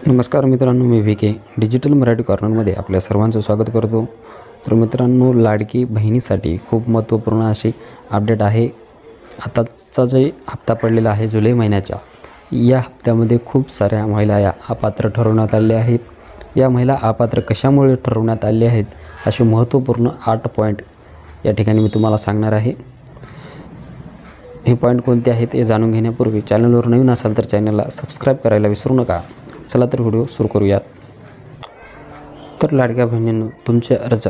नमस्कार मित्रांनो, मी VK digital Marathi कॉर्नरमध्ये आपल्या सर्वांचं स्वागत करतो। तर मित्रांनो, लाडकी बहिणीसाठी खूप महत्त्वपूर्ण अशी अपडेट आहे। आताचा जो हप्ता पडलेला आहे जुलै महिन्याचा, या हप्त्यामध्ये खूप साऱ्या महिला या अपात्र ठरवण्यात आल्या आहेत। या महिला अपात्र कशामुळे ठरवण्यात आले आहेत असे महत्त्वपूर्ण 8 पॉईंट या ठिकाणी मी तुम्हाला सांगणार आहे। हे पॉईंट कोणते आहेत हे जाणून घेण्यापूर्वी चॅनलवर नवीन असाल तर चॅनलला सबस्क्राईब करायला विसरू नका। चला तर व्हिडिओ सुरू करूयात। तर लाडक्या बहिणींनो, तुमचे अर्ज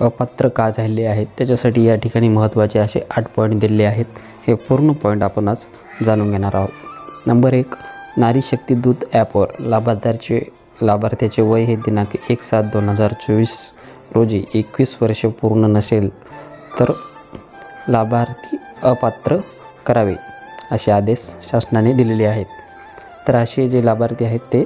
अपात्र का झाले आहेत त्याच्यासाठी या ठिकाणी महत्त्वाचे असे 8 पॉईंट दिले आहेत। हे पूर्ण पॉईंट आपण आज जाणून घेणार आहोत। नंबर 1, नारी शक्ती दूत ॲपवर लाभार्थ्याचे वय हे दिनांक 1/7/2024 रोजी 21 वर्ष पूर्ण नसेल तर लाभार्थी अपात्र करावे असे आदेश शासनाने दिलेले आहेत। तर असे जे लाभार्थी आहेत ते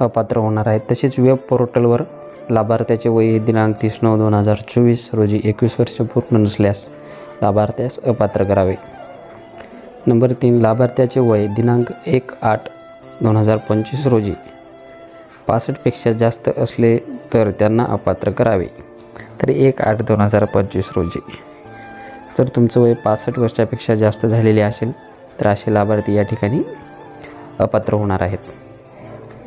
अपात्र होणार आहेत। तसेच वेब पोर्टलवर लाभार्थ्याचे वय दिनांक 30/9/2024 रोजी 21 वर्ष पूर्ण नसल्यास लाभार्थ्यास अपात्र करावे। नंबर 3, लाभार्थ्याचे वय दिनांक 1/8/2025 रोजी 65पेक्षा जास्त असले तर त्यांना अपात्र करावे। तर 1/8/2025 रोजी जर तुमचं वय 65 वर्षापेक्षा जास्त झालेले असेल तर असे लाभार्थी या ठिकाणी अपात्र होणार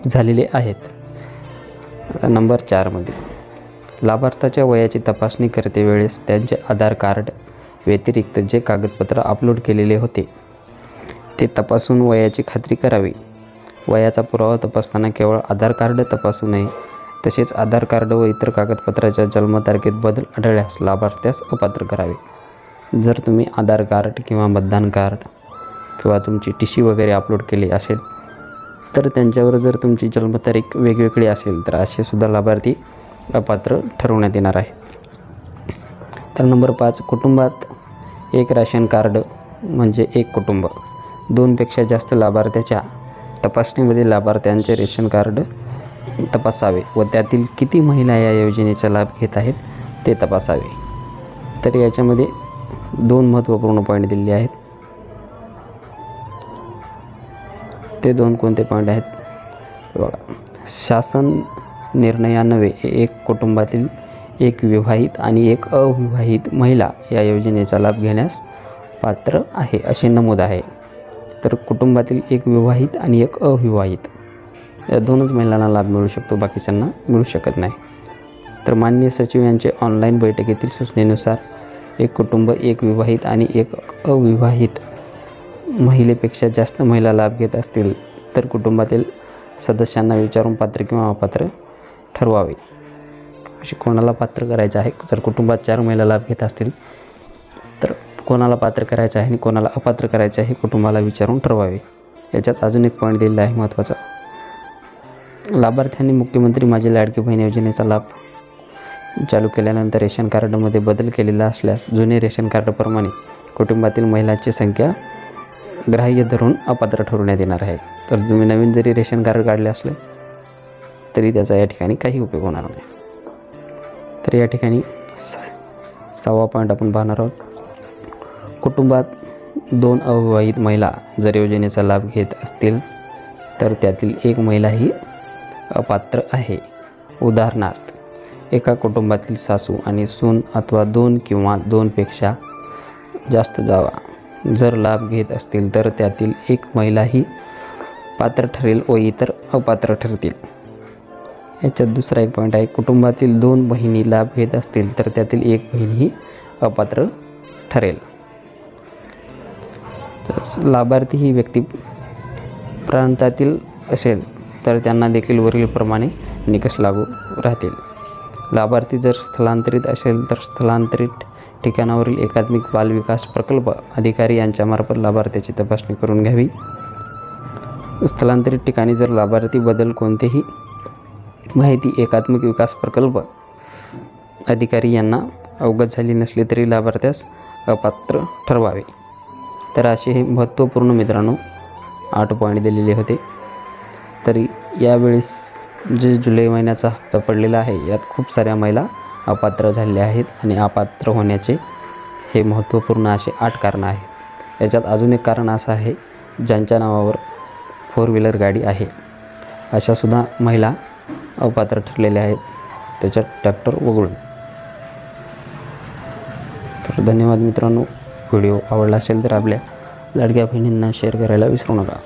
झालेले आहेत। नंबर 4मध्ये लाभार्थ्याच्या वयाची तपासणी करते वेळेस त्यांचे आधार कार्ड व्यतिरिक्त जे कागदपत्र अपलोड केलेले होते ते तपासून वयाची खात्री करावी। वयाचा पुरावा तपासताना केवळ आधार कार्ड तपासू नये। तसेच आधार कार्ड व इतर कागदपत्राच्या जन्मतारखेत बदल आढळल्यास लाभार्थ्यास अपात्र करावे। जर तुम्ही आधार कार्ड किंवा मतदान कार्ड किंवा तुमची TC वगैरे अपलोड केली असेल तर त्यांच्यावर जर तुमची जन्मतारीख वेगवेगळी असेल तर असे सुद्धा लाभार्थी अपात्र ठरवण्यात येणार आहे। तर नंबर 5, कुटुंबात एक राशन कार्ड म्हणजे एक कुटुंब। 2पेक्षा जास्त लाभार्थ्याच्या तपासणीमध्ये लाभार्थ्यांचे रेशन कार्ड तपासावे व त्यातील किती महिला या योजनेचा लाभ घेत आहेत ते तपासावे। तर याच्यामध्ये 2 महत्त्वपूर्ण पॉईंट दिलेले आहेत। ते 2 कोणते पॉईंट आहेत बघा। शासन निर्णयान्वये एक कुटुंबातील एक विवाहित आणि एक अविवाहित महिला या योजनेचा लाभ घेण्यास पात्र आहे असे नमूद आहे। तर कुटुंबातील एक विवाहित आणि एक अविवाहित या 2च महिलांना लाभ मिळू शकतो, बाकीच्यांना मिळू शकत नाही। तर माननीय सचिव यांचे ऑनलाईन बैठकीतील सूचनेनुसार एक कुटुंब एक विवाहित आणि एक अविवाहित महिलेपेक्षा जास्त महिला लाभ घेत असतील तर कुटुंबातील सदस्यांना विचारून पात्र किंवा अपात्र ठरवावे। असे कोणाला पात्र करायचं आहे, जर कुटुंबात 4 महिला लाभ घेत असतील तर कोणाला पात्र करायचं आहे आणि कोणाला अपात्र करायचं आहे कुटुंबाला विचारून ठरवावे। याच्यात अजून एक पॉईंट दिलेला आहे महत्त्वाचा। लाभार्थ्यांनी मुख्यमंत्री माझी लाडकी बहीण योजनेचा लाभ चालू केल्यानंतर रेशन कार्डमध्ये बदल केलेला असल्यास जुने रेशन कार्डप्रमाणे कुटुंबातील महिलांची संख्या ग्राह्य धरून अपात्र ठरवण्यात येणार आहे। तर तुम्ही नवीन जरी रेशन कार्ड काढले असले तरी त्याचा या ठिकाणी काही उपयोग होणार नाही। तर या ठिकाणी 6वा पॉईंट आपण पाहणार आहोत। कुटुंबात 2 अविवाहित महिला जर योजनेचा लाभ घेत असतील तर त्यातील एक महिला ही अपात्र आहे। उदाहरणार्थ, एका कुटुंबातील सासू आणि सून अथवा 2 किंवा 2पेक्षा जास्त जावा जर लाभ घेत असतील तर त्यातील एक महिला ही पात्र ठरेल व इतर अपात्र ठरतील। याच्यात दुसरा एक पॉईंट आहे, कुटुंबातील 2 बहिणी लाभ घेत असतील तर त्यातील एक बहीण ही अपात्र ठरेल। लाभार्थी ही व्यक्ती प्रांतातील असेल तर त्यांना देखील वरीलप्रमाणे निकष लागू राहतील। लाभार्थी जर स्थलांतरित असेल तर स्थलांतरित ठिकाणावरील एकात्मिक बाल विकास प्रकल्प अधिकारी यांच्यामार्फत लाभार्थ्याची तपासणी करून घ्यावी। स्थलांतरित ठिकाणी जर लाभार्थी बदल कोणतीही माहिती एकात्मिक विकास प्रकल्प अधिकारी यांना अवगत झाली नसली तरी लाभार्थ्यास अपात्र ठरवावे। तर असे हे महत्त्वपूर्ण मित्रांनो 8 पॉईंट दिलेले होते। तरी यावेळेस जे जुलै महिन्याचा हप्ता पडलेला आहे यात खूप साऱ्या महिला अपात्र झालेले आहेत आणि अपात्र होण्याचे हे महत्त्वपूर्ण असे 8 कारणं आहेत। याच्यात अजून एक कारण असं आहे, ज्यांच्या नावावर 4 व्हीलर गाडी आहे अशासुद्धा महिला अपात्र ठरलेल्या आहेत त्याच्यात ट्रॅक्टर वगळून. तर धन्यवाद मित्रांनो. व्हिडिओ आवडला असेल तर आपल्या लाडक्या बहिणींना शेअर करायला विसरू नका.